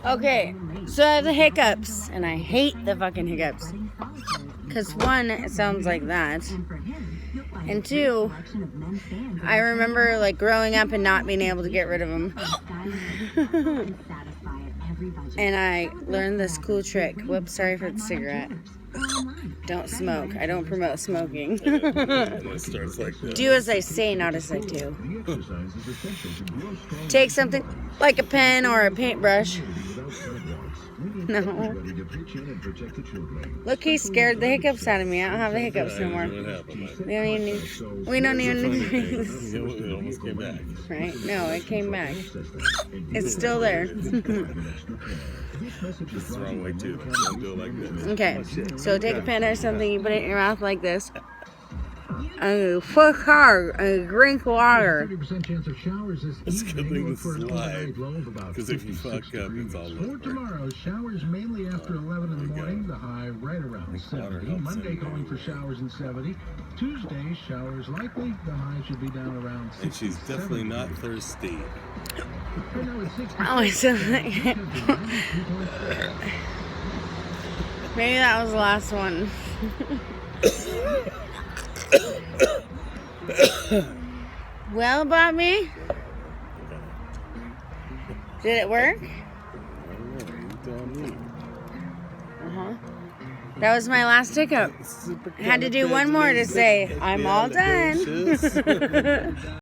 Okay, so I have the hiccups, and I hate the fucking hiccups. Because one, it sounds like that. And two, I remember like growing up and not being able to get rid of them. And I learned this cool trick. Whoops, sorry for the cigarette. Don't smoke. I don't promote smoking. It starts like this. Do as I say, not as I do. Take something like a pen or a paintbrush. No. Look, he scared the hiccups out of me. I don't have the hiccups no more. We don't even need It almost came back. Right? No, it came back. It's still there. It's the wrong way too. Don't do it like this. Okay, so take a pen or something, you put it in your mouth like this. And you push hard and you drink water. It's a good thing this is live, because if you fuck up, it's all over. Tomorrow, showers mainly after 11 in the morning, the high right around 70. Monday calling for showers in 70. Tuesday, showers likely, the high should be down around 60. And she's definitely not thirsty. Oh, it's so like maybe that was the last one. Well, Bobby, did it work? That was my last hiccup. I had to do one more to say I'm all done.